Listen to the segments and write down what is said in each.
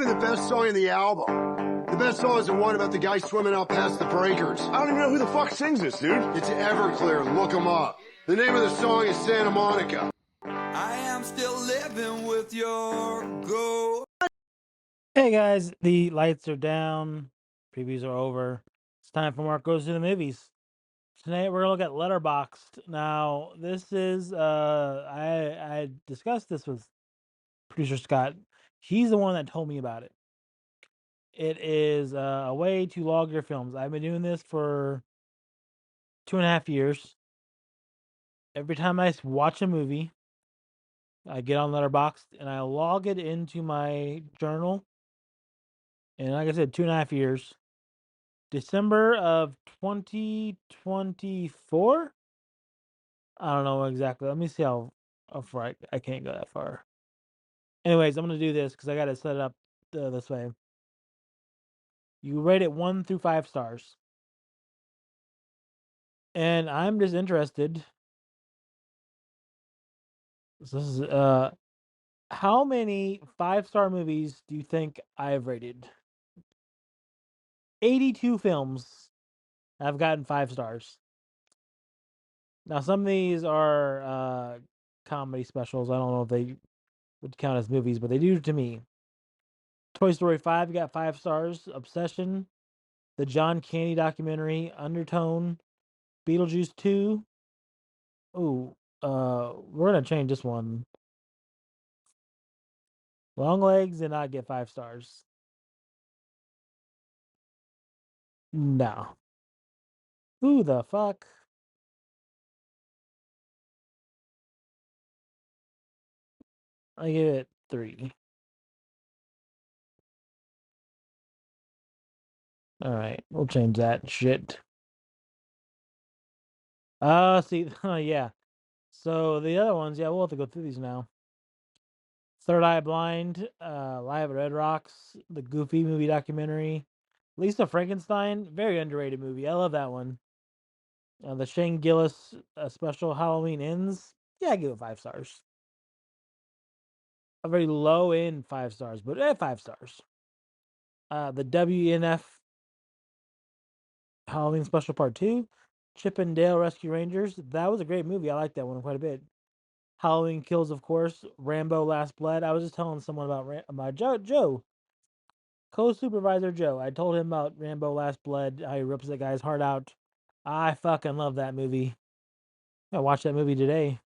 even the best song in the album. The best song is the one about the guy swimming out past the breakers. I don't even know who the fuck sings this, dude. It's Everclear. Look them up. The name of the song is Santa Monica. I am still living with your ghost. Hey guys, the lights are down, previews are over. It's time for Mark Goes to the Movies. Tonight we're gonna look at Letterboxd. Now, this is I discussed this with producer Scott. He's the one that told me about it. It is a way to log your films. I've been doing this for 2.5 years. Every time I watch a movie, I get on Letterboxd and I log it into my journal. And like I said, 2.5 years. December of 2024. I don't know exactly. Let me see how far I can't go that far. Anyways, I'm gonna do this because I gotta set it up this way. You rate it 1 through 5 stars, and I'm just interested. So this is how many 5-star movies do you think I've rated? 82 films have gotten 5 stars. Now some of these are comedy specials. I don't know if they would count as movies, but they do to me. Toy Story 5 got 5 stars. Obsession, the John Candy documentary, Undertone, Beetlejuice 2. Ooh, we're gonna change this one. Long Legs did not get 5 stars. No. Who the fuck? I give it 3. Alright, we'll change that shit. See, yeah. So the other ones, yeah, we'll have to go through these now. Third Eye Blind, Live at Red Rocks, the Goofy movie documentary, Lisa Frankenstein, very underrated movie. I love that one. The Shane Gillis special Halloween Ends, yeah, I give it 5 stars. A very low end 5 stars, but 5 stars. The WNF Halloween Special Part 2, Chip and Dale Rescue Rangers, that was a great movie. I like that one quite a bit. Halloween Kills, of course. Rambo Last Blood. I was just telling someone about Joe, co-supervisor Joe. I told him about Rambo Last Blood, how he rips that guy's heart out. I fucking love that movie. I watched that movie today.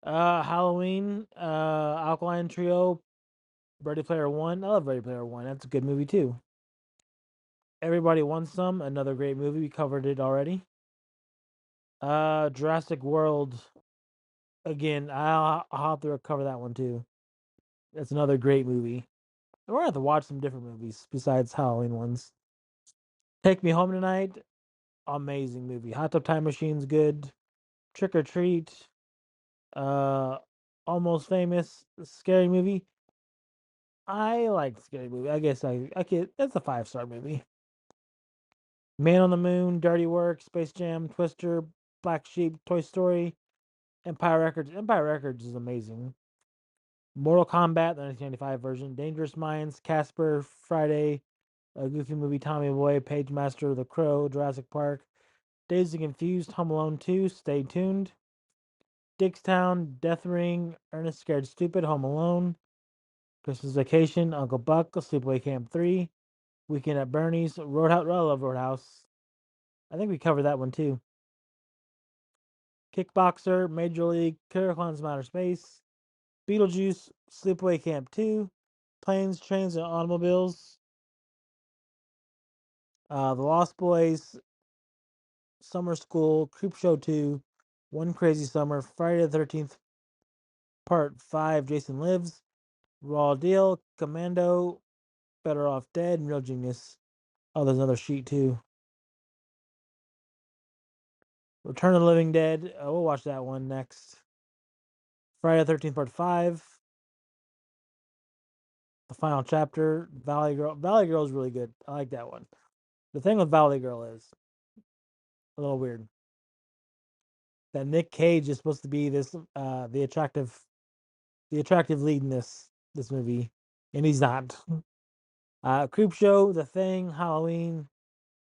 Halloween, Alkaline Trio, Ready Player One. I love Ready Player One. That's a good movie too. Everybody Wants Some, another great movie. We covered it already. Jurassic World. Again, I'll have to cover that one too. That's another great movie. We're gonna have to watch some different movies besides Halloween ones. Take Me Home Tonight, amazing movie. Hot Tub Time Machine's good. Trick or Treat, uh, Almost Famous, scary movie. I like scary movie. I guess I could. That's a 5-star movie. Man on the Moon, Dirty Work, Space Jam, Twister, Black Sheep, Toy Story, Empire Records. Empire Records is amazing. Mortal Kombat, the 1995 version. Dangerous Minds, Casper, Friday, a Goofy Movie, Tommy Boy, Page Master, The Crow, Jurassic Park, Dazed and Confused, Home Alone 2, Stay Tuned, Dickstown, Death Ring, Ernest Scared Stupid, Home Alone, Christmas Vacation, Uncle Buck, Sleepaway Camp 3, Weekend at Bernie's, Roadhouse. I love Roadhouse. I think we covered that one too. Kickboxer, Major League, Killer Clowns from Outer Space, Beetlejuice, Sleepaway Camp 2, Planes, Trains, and Automobiles, The Lost Boys, Summer School, Creepshow 2, One Crazy Summer, Friday the 13th, Part 5, Jason Lives, Raw Deal, Commando, Better Off Dead, and Real Genius. Oh, there's another sheet too. Return of the Living Dead. We'll watch that one next. Friday the 13th, Part 5. The Final Chapter. Valley Girl. Valley Girl is really good. I like that one. The thing with Valley Girl is a little weird. That Nick Cage is supposed to be this the attractive lead in this movie. and he's not. Creep Show, The Thing, Halloween,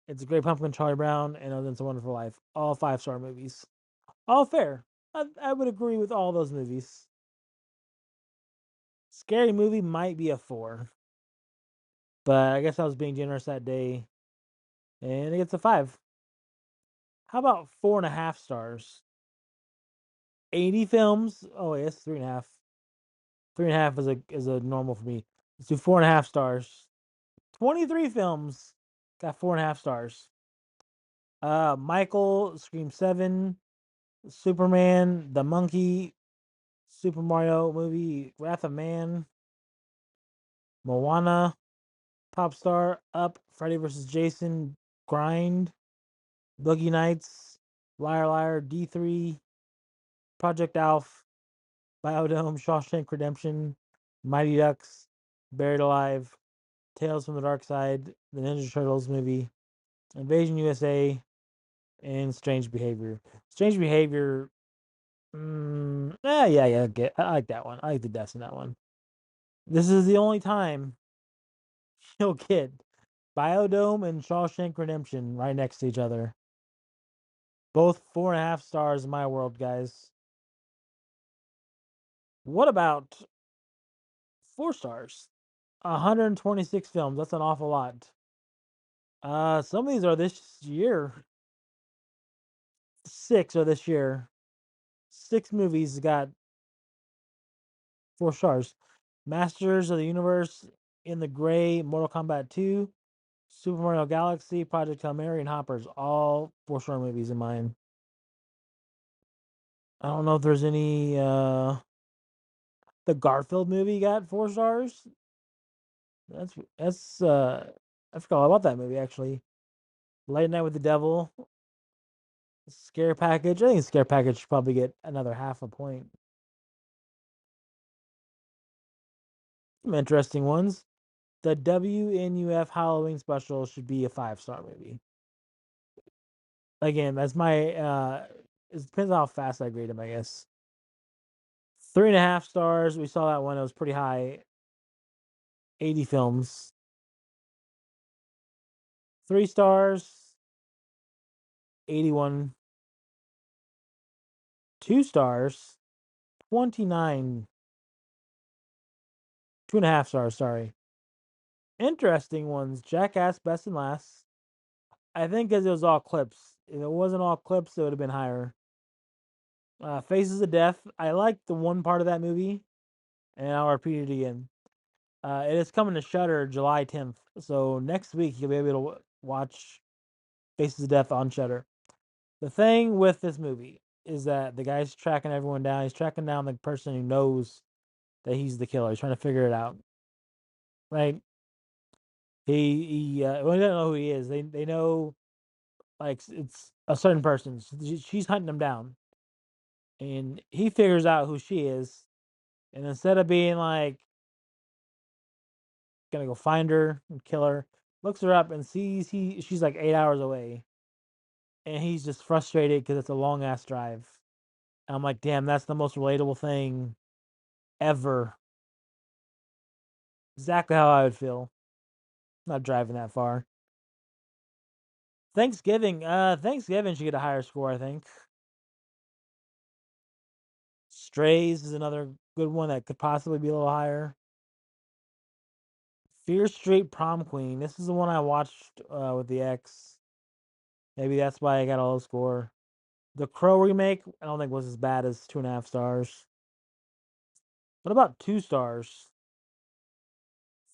It's a Great Pumpkin, Charlie Brown, and It's a Wonderful Life. All 5-star movies. All fair. I would agree with all those movies. Scary Movie might be a 4, but I guess I was being generous that day, and it gets a 5. How about 4.5 stars? 80 films. Oh, wait, it's 3.5. 3.5 is a normal for me. Let's do 4.5 stars. 23 films got 4.5 stars. Michael, Scream 7, Superman, The Monkey, Super Mario movie, Wrath of Man, Moana, Popstar, Up, Freddy vs. Jason, Grind, Boogie Nights, Liar Liar, D3, Project Alf, Biodome, Shawshank Redemption, Mighty Ducks, Buried Alive, Tales from the Dark Side, the Ninja Turtles movie, Invasion USA, and Strange Behavior. Strange Behavior, yeah, I like that one. I like the deaths in that one. This is the only time you'll get Biodome and Shawshank Redemption right next to each other. Both 4.5 stars in my world, guys. What about 4 stars? 126 films. That's an awful lot. Some of these are this year. 6 are this year. 6 movies got 4 stars. Masters of the Universe, In the Gray, Mortal Kombat 2, Super Mario Galaxy, Project Hail Mary, and Hoppers. All 4-star movies in mine. I don't know if there's any. The Garfield movie got 4 stars. That's I forgot all about that movie actually. Late Night with the Devil, Scare Package. I think Scare Package should probably get another half a point. Some interesting ones. The WNUF Halloween special should be a 5-star movie. Again, that's my it depends on how fast I grade them, I guess. 3.5 stars. We saw that one, it was pretty high. 80 films. 3 stars. 81. 2 stars. 29. 2.5 stars, sorry. Interesting ones. Jackass Best and Last. I think because it was all clips. If it wasn't all clips, it would have been higher. Faces of Death. I liked the one part of that movie, and I'll repeat it again. It is coming to Shudder July 10th. So next week you'll be able to watch Faces of Death on Shudder. The thing with this movie is that the guy's tracking everyone down. He's tracking down the person who knows that he's the killer. He's trying to figure it out. Right? Well, they don't know who he is. They know like it's a certain person. She's hunting him down, and he figures out who she is. And instead of being like gonna go find her and kill her, looks her up and sees she's like 8 hours away, and he's just frustrated because it's a long ass drive. And I'm like, damn, that's the most relatable thing ever. Exactly how I would feel. Not driving that far. Thanksgiving should get a higher score, I think. Strays is another good one that could possibly be a little higher. Fear Street Prom Queen. This is the one I watched with the ex. Maybe that's why I got a low score. The Crow remake, I don't think was as bad as 2.5 stars. What about 2 stars?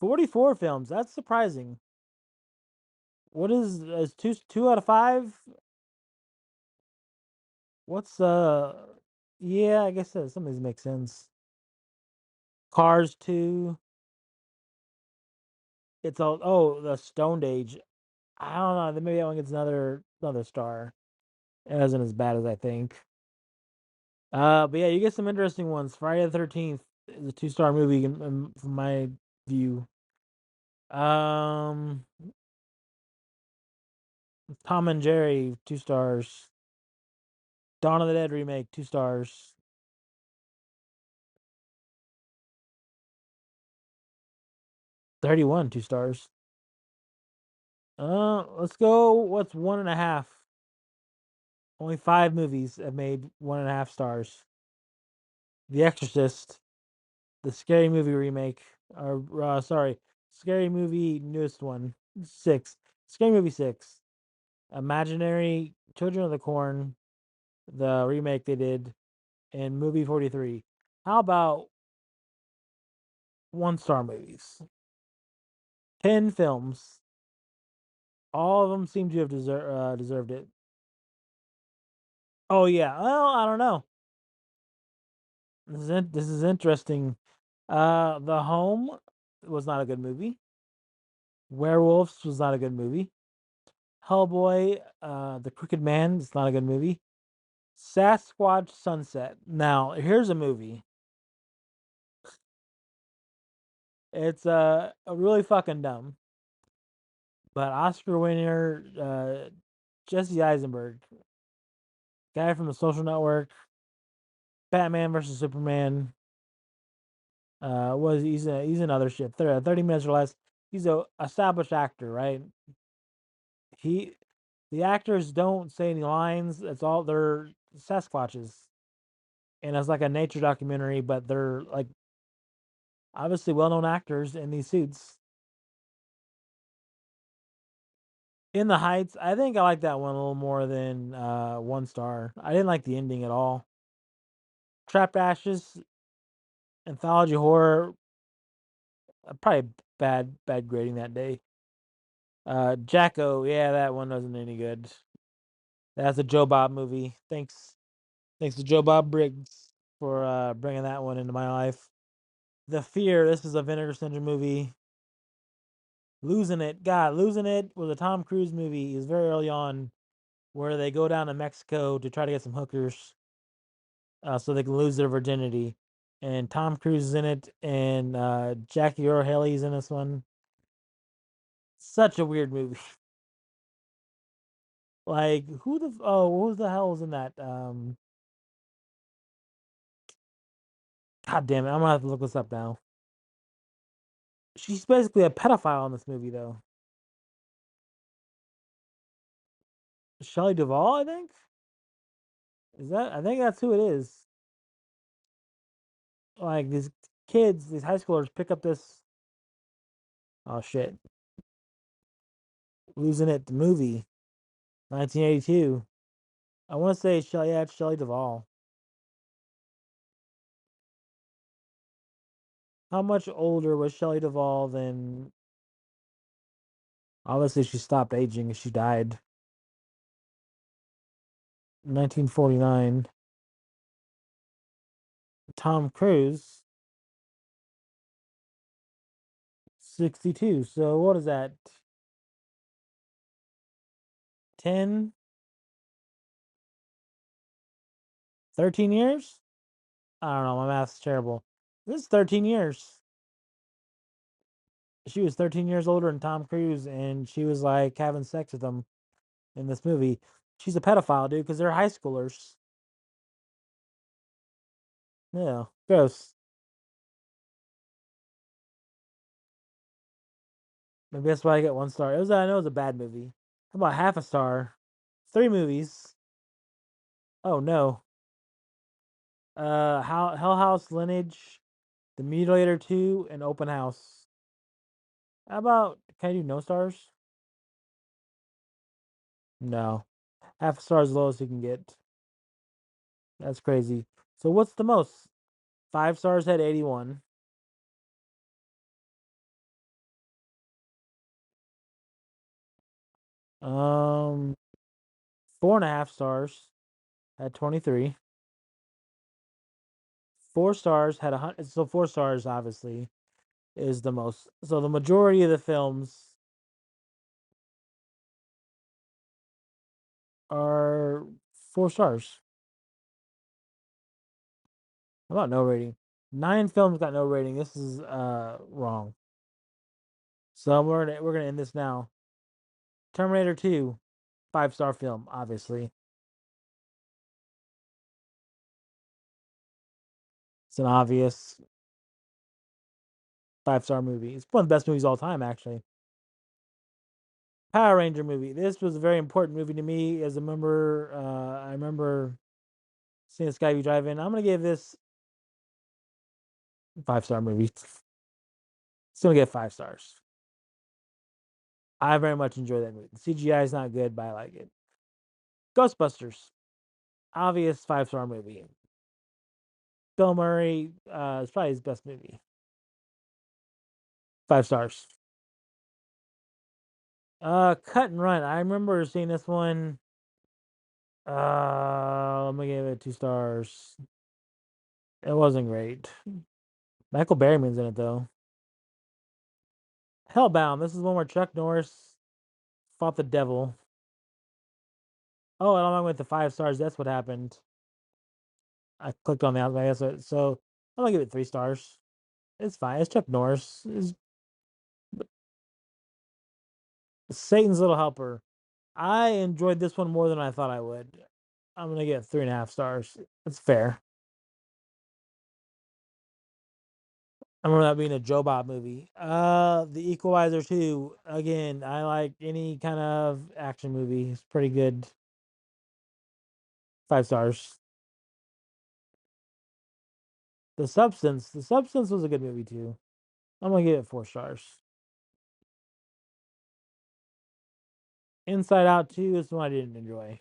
44 films. That's surprising. What is two out of five? What's Yeah, I guess some of these make sense. Cars 2. It's all the Stoned Age. I don't know. Maybe that one gets another star. It wasn't as bad as I think. But yeah, you get some interesting ones. Friday the 13th is a 2-star movie from my view. Um, Tom and Jerry, 2 stars. Dawn of the Dead remake, 2 stars. 31, 2 stars. Let's go. What's 1.5? Only 5 movies have made 1.5 stars. The Exorcist, the Scary Movie remake, or sorry, Scary Movie newest one, 6, Scary Movie 6, Imaginary, Children of the Corn, the remake they did, and Movie 43. How about 1 star movies? 10 films. All of them seem to have deserved it. Oh yeah. Well, I don't know. This is interesting. The Home was not a good movie. Werewolves was not a good movie. Hellboy, The Crooked Man is not a good movie. Sasquatch Sunset. Now, here's a movie. It's really fucking dumb. But Oscar winner Jesse Eisenberg, guy from The Social Network, Batman versus Superman. He's in other shit. 30 minutes or less. He's a established actor, right? He the actors don't say any lines. It's all they're Sasquatches, and it's like a nature documentary. But they're like obviously well-known actors in these suits. In the Heights, I think I like that one a little more than 1 star. I didn't like the ending at all. Trapped Ashes, anthology horror, probably bad grading that day. Jacko, yeah, that one wasn't any good. That's a Joe Bob movie. Thanks to Joe Bob Briggs for bringing that one into my life. The Fear, this is a Vinegar Syndrome movie. Losing It, God, Losing It was a Tom Cruise movie. It was very early on where they go down to Mexico to try to get some hookers so they can lose their virginity. And Tom Cruise is in it, and Jackie Earle Haley's in this one. Such a weird movie. Like who the hell was in that? God damn it, I'm gonna have to look this up now. She's basically a pedophile in this movie, though. Shelley Duvall, I think. Is that? I think that's who it is. Like these kids, these high schoolers pick up this. Oh shit! Losing It, the movie, 1982. I want to say Shelley. Yeah, it's Shelley Duvall. How much older was Shelley Duvall than? Obviously, she stopped aging and she died. 1949. Tom Cruise, 62. So what is that? 10, 13 years? I don't know. My math's terrible. This is 13 years. She was 13 years older than Tom Cruise, and she was like having sex with him in this movie. She's a pedophile, dude, because they're high schoolers. Yeah, gross. Maybe that's why I get 1 star. I know it was a bad movie. How about half a star? 3 movies. Oh no. Hell House, Lineage, The Mutilator 2, and Open House. How about can I do no stars? No. Half a star is the lowest you can get. That's crazy. So what's the most? 5 stars had 81. Um 4.5 stars had 23. 4 stars had 100. So 4 stars obviously is the most. So the majority of the films are 4 stars. How about no rating? 9 films got no rating. This is wrong. So we're gonna end this now. Terminator 2, 5 star film, obviously. It's an obvious. 5-star movie. It's one of the best movies of all time, actually. Power Ranger movie. This was a very important movie to me as a member. I remember seeing this guy be driving. I'm gonna give this 5-star movie. It's gonna get 5 stars. I very much enjoy that movie. The CGI is not good, but I like it. Ghostbusters. Obvious 5-star movie. Bill Murray is probably his best movie. 5 stars. Cut and Run. I remember seeing this one. I'm gonna give it 2 stars. It wasn't great. Michael Berryman's in it though. Hellbound. This is one where Chuck Norris fought the devil. Oh, and I went to 5 stars. That's what happened. I clicked on the outside. So I'm gonna give it 3 stars. It's fine. It's Chuck Norris. It's Satan's Little Helper. I enjoyed this one more than I thought I would. I'm gonna get 3.5 stars. It's fair. I remember that being a Joe Bob movie. The Equalizer 2. Again, I like any kind of action movie. It's pretty good. 5 stars. The Substance. The Substance was a good movie too. I'm gonna give it 4 stars. Inside Out 2 is one I didn't enjoy.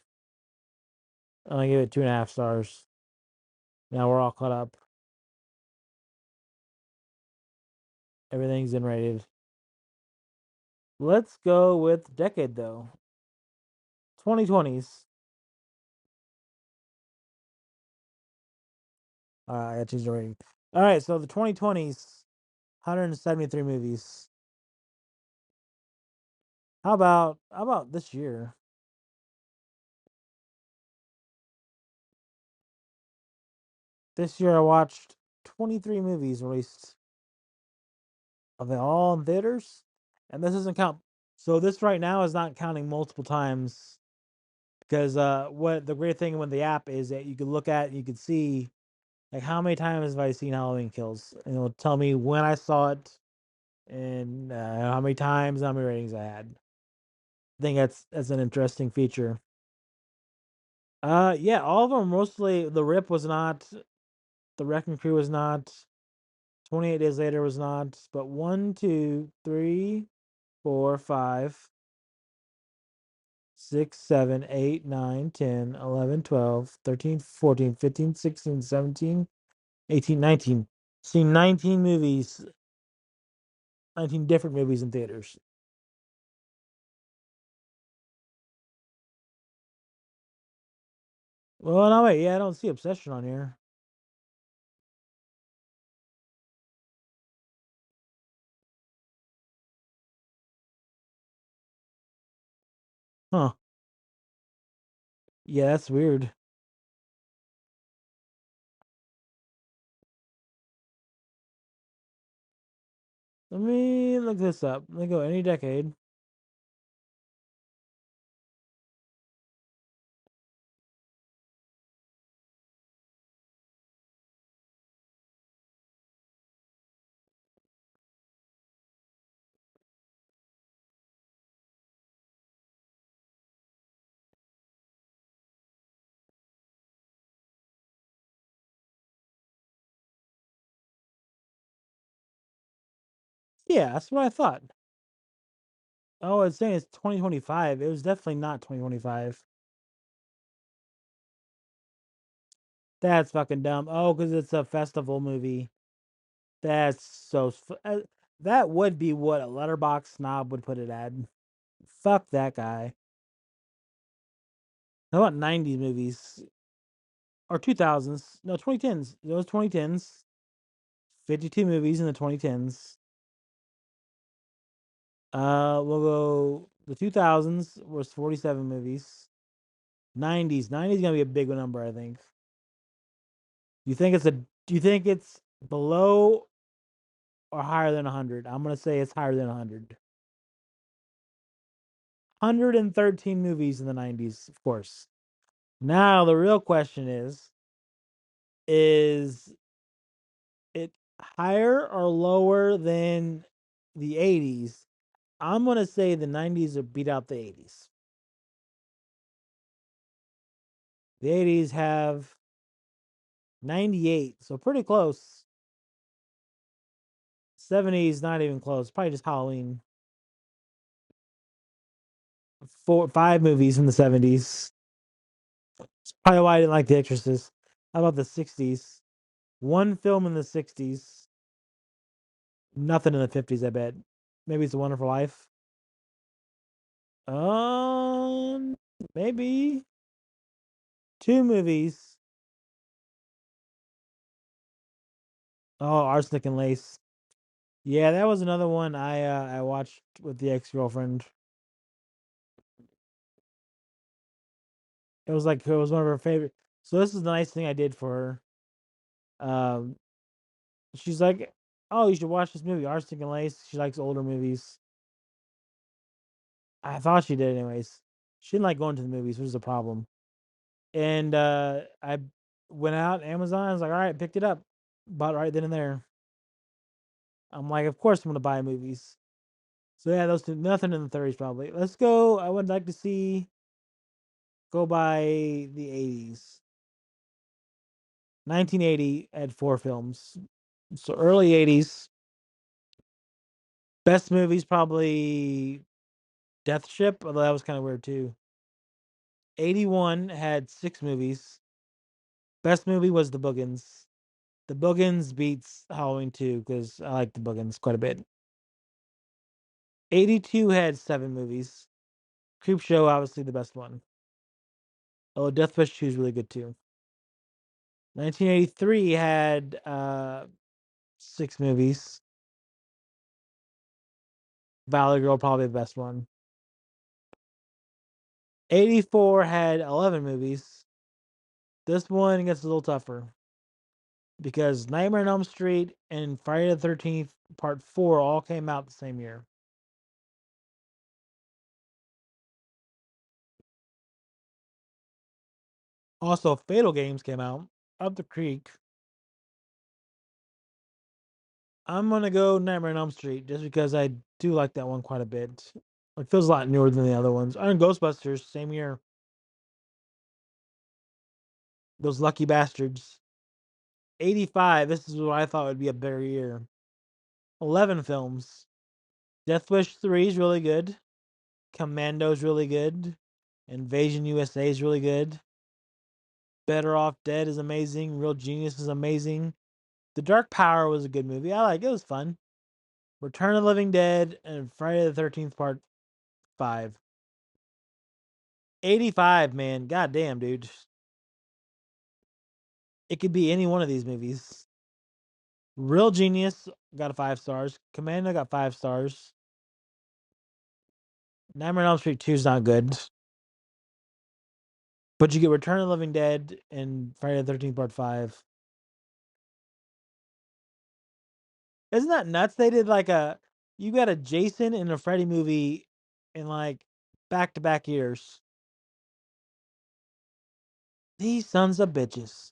I'm gonna give it 2.5 stars. Now we're all caught up. Everything's in rated. Let's go with decade though. 2020s. I got to change the rating. All right, so the 2020s, 173 movies. How about this year? This year I watched 23 movies released. Are they all in theaters? And this doesn't count. So this right now is not counting multiple times because what the great thing with the app is that you can look at and you can see like how many times have I seen Halloween Kills, and it'll tell me when I saw it and how many times, how many ratings I had. I think that's an interesting feature. Yeah, all of them mostly. The Rip was not. The Wrecking Crew was not. 28 Days Later was not. But 1, 2, 3, 4, 5, 6, 7, 8, 9, 10, 11, 12, 13, 14, 15, 16, 17, 18, 19. Seen 19 movies, 19 different movies in theaters. Well, no, wait. Yeah, I don't see Obsession on here. Huh. Yeah, that's weird. Let me look this up. Let me go any decade. Yeah, that's what I thought. Oh, it's saying it's 2025. It was definitely not 2025. That's fucking dumb. Oh, because it's a festival movie. That's that would be what a letterbox snob would put it at. Fuck that guy. How about 90s movies? Or 2000s? No, 2010s. Those 2010s. 52 movies in the 2010s. We'll go. The 2000s was 47 movies. 90s gonna be a big number, I think. Do you think it's below or higher than 100? I'm gonna say it's higher than 100. 113 movies in the 90s, of course. Now the real question is it higher or lower than the 80s? I'm gonna say the 90s will beat out the 80s. The 80s have 98, so pretty close. 70s not even close. Probably just Halloween. 5 movies from the 70s. That's probably why I didn't like The Exorcist. How about the 60s? One film in the 60s. Nothing in the 50s, I bet. Maybe It's a Wonderful Life. Um, maybe 2 movies. Oh, Arsenic and Lace. Yeah, that was another one I watched with the ex-girlfriend. It was one of her favorite. So this is the nice thing I did for her. She's like, "Oh, you should watch this movie, Arsenic and Lace." She likes older movies. I thought she did anyways. She didn't like going to the movies, which is a problem. And I went out Amazon. I was like, "All right," picked it up, bought it right then and there. I'm like, "Of course I'm gonna buy movies." So yeah, those two, nothing in the 30s probably. Let's go. I would like to go by the 80s. 1980 had 4 films. So early 80s. Best movies probably Death Ship, although that was kind of weird too. 81 had 6 movies. Best movie was The Boogans. The Boogans beats Halloween 2 because I like The Boogans quite a bit. 82 had 7 movies. Creep Show, obviously the best one. Oh, Death Wish 2 is really good too. 1983 had 6 movies. Valley Girl, probably the best one. 84 had 11 movies. This one gets a little tougher because Nightmare on Elm Street and Friday the 13th Part 4 all came out the same year. Also, Fatal Games came out. Up the Creek. I'm gonna go Nightmare on Elm Street just because I do like that one quite a bit. It feels a lot newer than the other ones. And Ghostbusters, same year. Those lucky bastards. 85. This is what I thought would be a better year. 11 films. Death Wish 3 is really good. Commando's really good. Invasion USA is really good. Better Off Dead is amazing. Real Genius is amazing. The Dark Power was a good movie. I like it. It was fun. Return of the Living Dead and Friday the 13th Part 5. 85, man. God damn, dude. It could be any one of these movies. Real Genius got 5 stars. Commando got 5 stars. Nightmare on Elm Street 2 is not good. But you get Return of the Living Dead and Friday the 13th Part 5. Isn't that nuts? They did you got a Jason and a Freddy movie in like back to back years. These sons of bitches.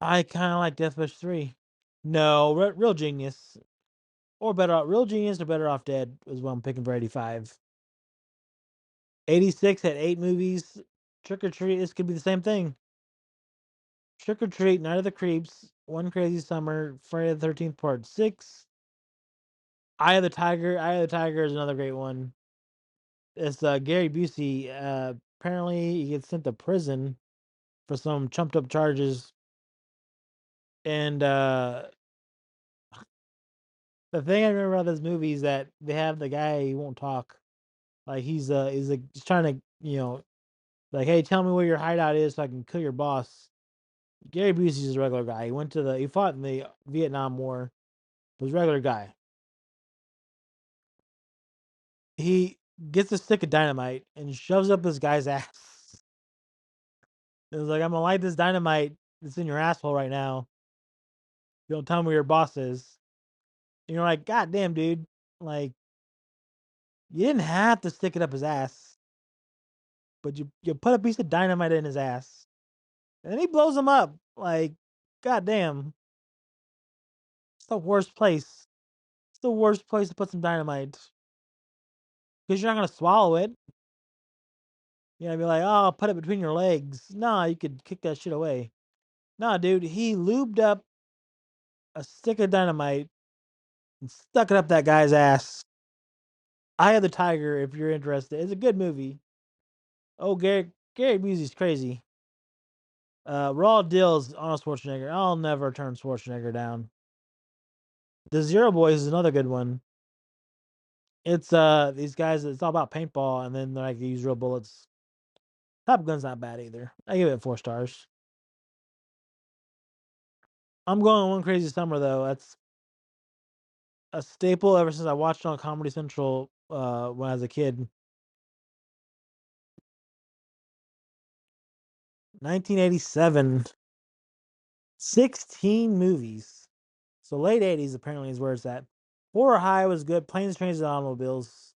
I kind of like Death Wish 3. No, Real Genius. Or Better Off. Real Genius or Better Off Dead is what I'm picking for 85. 86 had 8 movies. Trick or Treat, this could be the same thing. Trick or Treat, Night of the Creeps, One Crazy Summer, Friday the 13th Part 6. Eye of the Tiger. Eye of the Tiger is another great one. It's Gary Busey. Apparently, he gets sent to prison for some chumped up charges. And the thing I remember about this movie is that they have the guy, he won't talk. Like he's trying to, like, hey, tell me where your hideout is so I can kill your boss. Gary Busey's a regular guy. He fought in the Vietnam War. Was a regular guy. He gets a stick of dynamite and shoves up this guy's ass. It was like, I'm gonna light this dynamite that's in your asshole right now. You don't tell me where your boss is. And you're like, God damn, dude. Like, you didn't have to stick it up his ass, but you put a piece of dynamite in his ass. And then he blows him up. Like, God damn. It's the worst place. It's the worst place to put some dynamite because you're not gonna swallow it. You're gonna be like, "Oh, I'll put it between your legs." Nah, you could kick that shit away. Nah, dude, he lubed up a stick of dynamite and stuck it up that guy's ass. Eye of the Tiger, if you're interested. It's a good movie. Oh, Gary Busey's crazy. Raw Deals, Arnold Schwarzenegger. I'll never turn Schwarzenegger down. The Zero Boys is another good one. It's these guys. It's all about paintball, and then like they use real bullets. Top Gun's not bad either. I give it 4 stars. I'm going on One Crazy Summer though. That's a staple ever since I watched it on Comedy Central when I was a kid. 1987. 16 movies. So late 80s apparently is where it's at. Horror High was good. Planes, Trains, and Automobiles.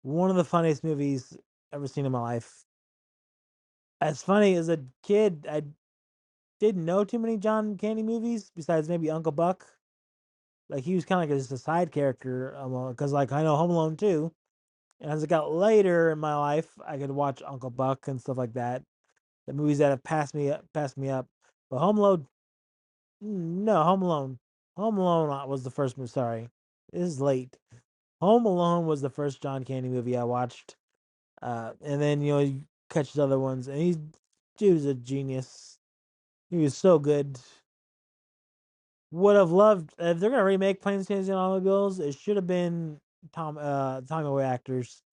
One of the funniest movies ever seen in my life. As funny as a kid, I didn't know too many John Candy movies besides maybe Uncle Buck. Like he was kind of like just a side character, because like I know Home Alone too. And as it got later in my life, I could watch Uncle Buck and stuff like that. The movies that have passed me up. But Home Alone, no, Home Alone. Home Alone was the first movie. Sorry, this is late. Home Alone was the first John Candy movie I watched. And then you catch the other ones, and he was a genius. He was so good. Would have loved if they're gonna remake Planes, Trains, and Automobiles. It should have been Tommy Boy actors.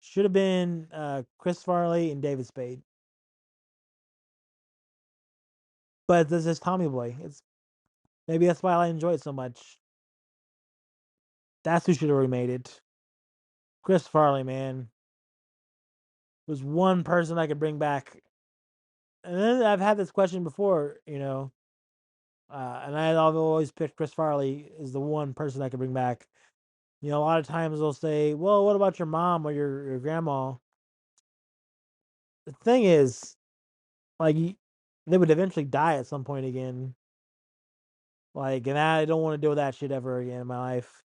Should have been Chris Farley and David Spade. But this is Tommy Boy. It's maybe that's why I enjoy it so much. That's who should have remade it. Chris Farley, man, was one person I could bring back. And then I've had this question before, and I've always picked Chris Farley as the one person I could bring back. A lot of times they'll say, "Well, what about your mom or your grandma?" The thing is, like, they would eventually die at some point again. Like, and I don't want to deal with that shit ever again in my life.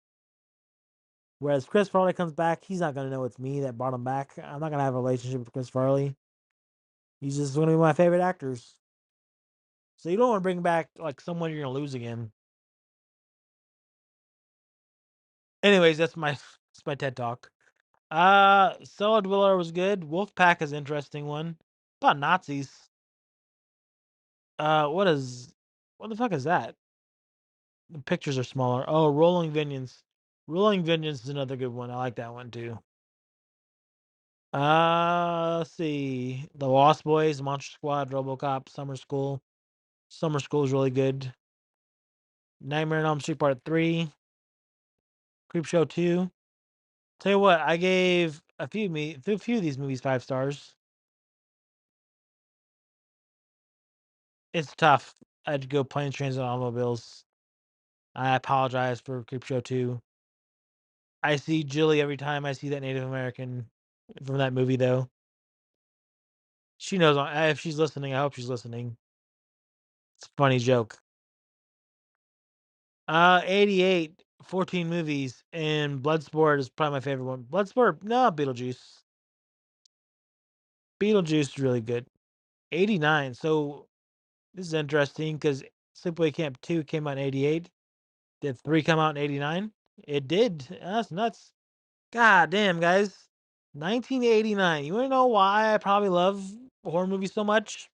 Whereas Chris Farley comes back, he's not gonna know it's me that brought him back. I'm not gonna have a relationship with Chris Farley. He's just one of my favorite actors. So you don't want to bring back like someone you're gonna lose again. Anyways, that's my TED talk. Cellar Dweller was good. Wolfpack is an interesting one. About Nazis. What the fuck is that? The pictures are smaller. Oh, Rolling Vengeance. Rolling Vengeance is another good one. I like that one too. Let's see. The Lost Boys, Monster Squad, RoboCop, Summer School. Summer School is really good. Nightmare on Elm Street Part 3. Creepshow 2. Tell you what, I gave a few of these movies 5 stars. It's tough. I had to go Planes, Trains, and Automobiles. I apologize for Creepshow 2. I see Jilly every time I see that Native American from that movie, though. She knows if she's listening. I hope she's listening. It's a funny joke. 88, 14 movies, and Bloodsport is probably my favorite one. Bloodsport, no, Beetlejuice. Beetlejuice is really good. 89. So this is interesting because Sleepaway Camp 2 came out in 88. Did 3 come out in 89? It did. That's nuts. God damn, guys. 1989. You want to know why I probably love horror movies so much?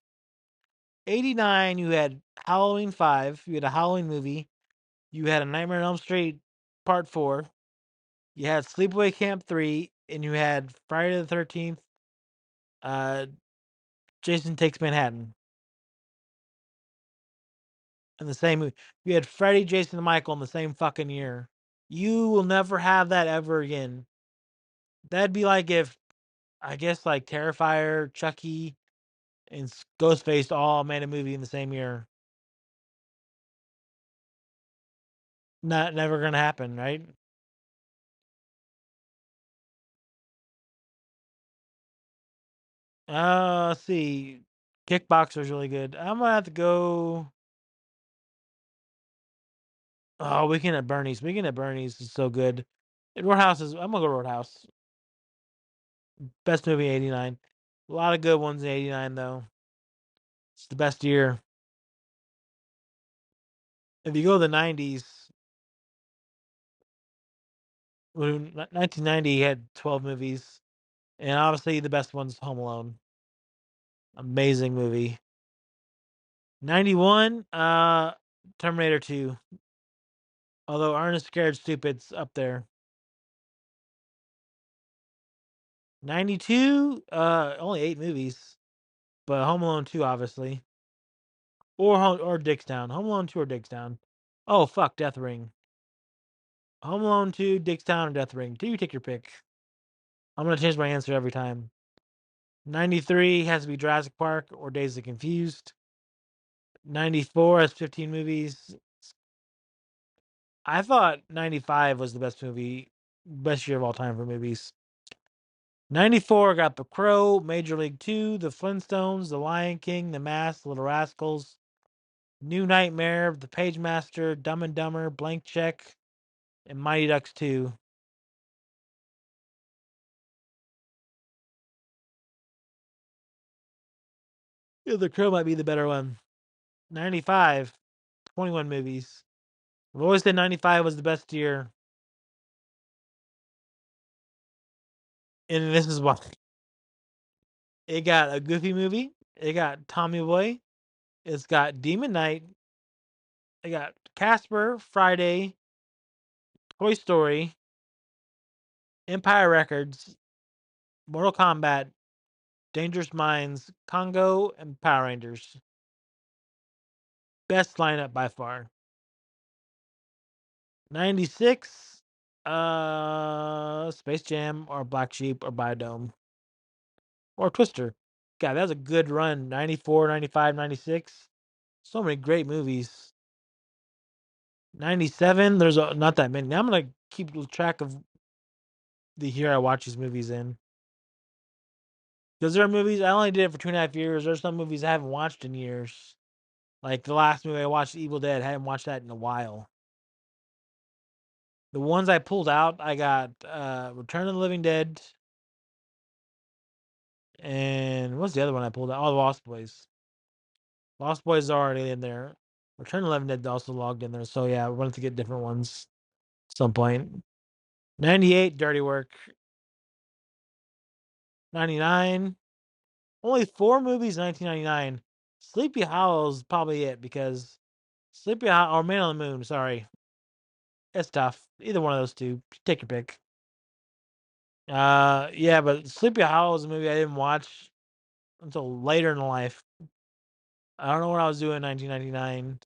89, you had Halloween 5, you had a Halloween movie, you had a Nightmare on Elm Street Part 4, you had Sleepaway Camp 3, and you had Friday the 13th, uh, Jason Takes Manhattan. In the same movie. You had Freddy, Jason, and Michael in the same fucking year. You will never have that ever again. That'd be like if, I guess, like Terrifier, Chucky, and Ghostface all made a movie in the same year. Not never gonna happen, right? Let's see. Kickboxer's really good. I'm gonna have to go. Oh, Weekend at Bernie's. Weekend at Bernie's is so good. And Roadhouse is. I'm gonna go Roadhouse. Best movie '89. A lot of good ones in '89 though. It's the best year. If you go to the '90s, 1990 had 12 movies, and obviously the best one's Home Alone. Amazing movie. '91, Terminator 2. Although Ernest Scared Stupid's up there. '92, only 8 movies, but Home Alone 2 obviously. Or Dickstown. Home Alone 2 or Dickstown. Oh fuck, Death Ring. Home Alone 2, Dickstown, or Death Ring. Do you take your pick? I'm gonna change my answer every time. 93 has to be Jurassic Park or Days of Confused. 94 has 15 movies. I thought 95 was the best movie, best year of all time for movies. 94 got The Crow, Major League 2, The Flintstones, The Lion King, The Mask, Little Rascals, New Nightmare, The Pagemaster, Dumb and Dumber, Blank Check, and Mighty Ducks 2. Yeah, The Crow might be the better one. 95, 21 movies. I've always said 95 was the best year. And this is why. It got a Goofy movie. It got Tommy Boy. It's got Demon Knight. It got Casper, Friday, Toy Story, Empire Records, Mortal Kombat, Dangerous Minds, Congo, and Power Rangers. Best lineup by far. 96, Space Jam or Black Sheep or Biodome. Or Twister. God, that was a good run. 94, 95, 96. So many great movies. 97, there's not that many. Now I'm going to keep track of the year I watch these movies in. Because there are movies, I only did it for 2.5 years. There's some movies I haven't watched in years. Like the last movie I watched, Evil Dead, I haven't watched that in a while. The ones I pulled out, I got Return of the Living Dead. And what's the other one I pulled out? Oh, The Lost Boys. Lost Boys is already in there. Return of the Living Dead also logged in there. So yeah, we're going to get different ones at some point. 98, Dirty Work. 99. Only 4 movies in 1999. Sleepy Hollow is probably it because Sleepy Hollow or Man on the Moon, sorry. It's tough. Either one of those two. Take your pick. Yeah, but Sleepy Hollow is a movie I didn't watch until later in life. I don't know what I was doing in 1999.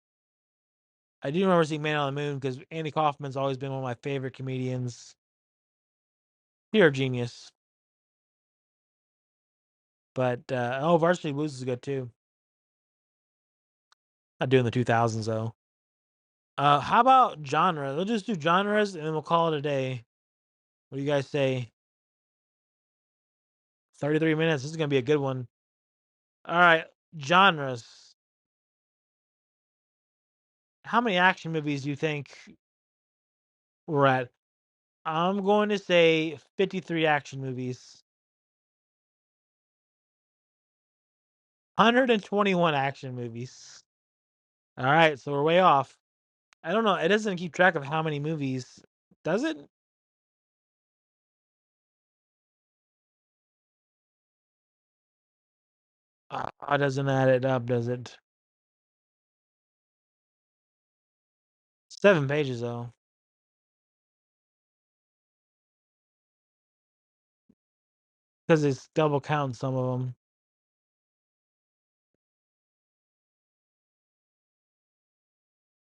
I do remember seeing Man on the Moon because Andy Kaufman's always been one of my favorite comedians. Pure genius. But Varsity Blues is good too. Not doing the 2000s though. How about genre? Let's just do genres and then we'll call it a day. What do you guys say? 33 minutes. This is gonna be a good one. All right, genres. How many action movies do you think we're at? I'm going to say 53 action movies. 121 action movies. All right, so we're way off. I don't know. It doesn't keep track of how many movies. Does it? It doesn't add it up, does it? 7 pages though. Because it's double counting some of them.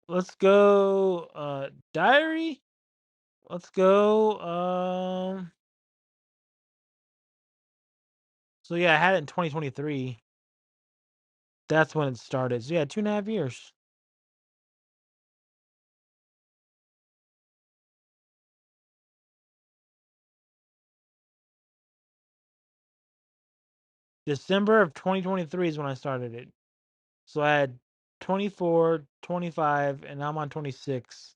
Let's go Diary. Let's go so yeah, I had it in 2023. That's when it started. So yeah, 2.5 years. December of 2023 is when I started it. So I had 24, 25, and now I'm on 26.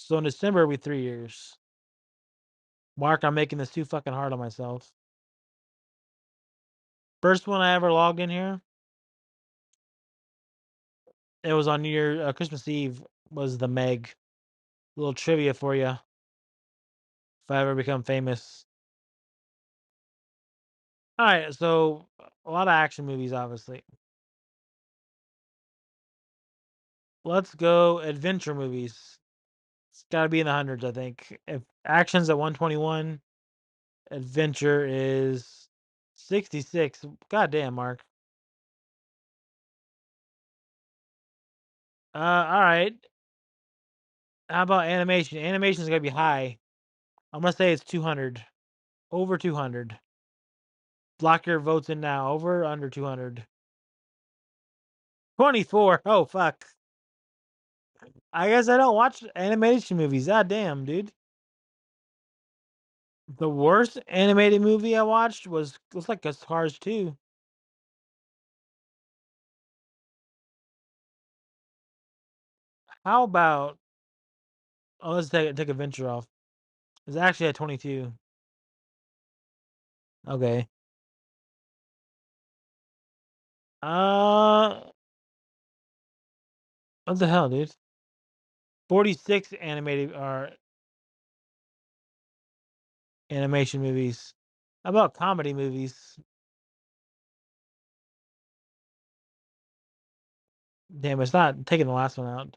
So in December it'll be 3 years. Mark, I'm making this too fucking hard on myself. First one I ever logged in here, it was on Christmas Eve, was the Meg. Little trivia for you, if I ever become famous. Alright, so a lot of action movies, obviously. Let's go adventure movies. It's gotta be in the hundreds, I think. If action's at 121, adventure is 66. Goddamn, Mark. Alright. How about animation? Animation's gotta be high. I'm gonna say it's 200. Over 200. Block your votes in now. Over or under 200? 24. Oh, fuck. I guess I don't watch animation movies. God damn, dude. The worst animated movie I watched was like Cars 2. How about let's take Adventure off. It's actually at 22. Okay. Uh what the hell, dude? 46 animated are animation movies. How about comedy movies? Damn, it's not taking the last one out.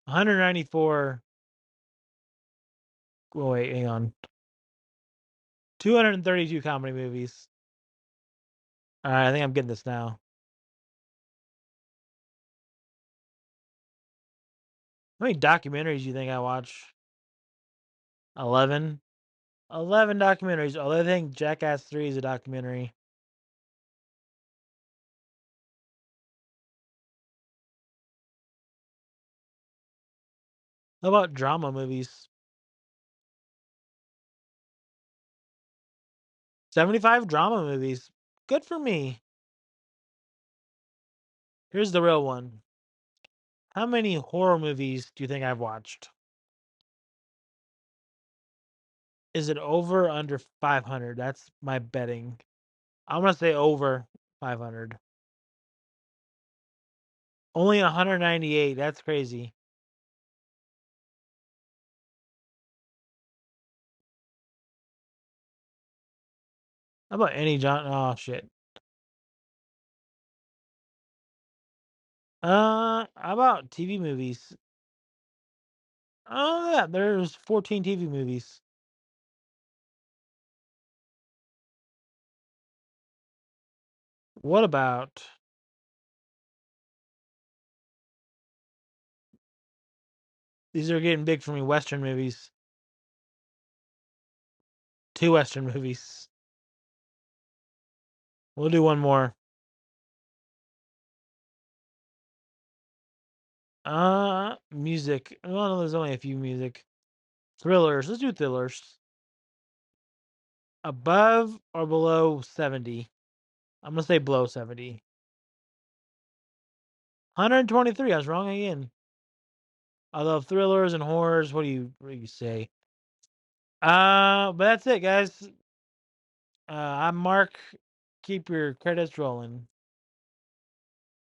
194. Oh, wait, hang on. 232 comedy movies. All right, I think I'm getting this now. How many documentaries do you think I watch? 11. 11 documentaries. Although I think Jackass 3 is a documentary. How about drama movies? 75 drama movies. Good for me. Here's the real one. How many horror movies do you think I've watched? Is it over or under 500? That's my betting. I'm going to say over 500. Only 198. That's crazy. How about any John? Oh, shit. How about TV movies? Oh, yeah, there's 14 TV movies. What about these are getting big for me, Western movies. 2 Western movies. We'll do one more. Music. Well, no, there's only a few music. Thrillers. Let's do thrillers. Above or below 70? I'm gonna say below 70. 123. I was wrong again. I love thrillers and horrors. What do you say? But that's it, guys. I'm Mark. Keep your credits rolling.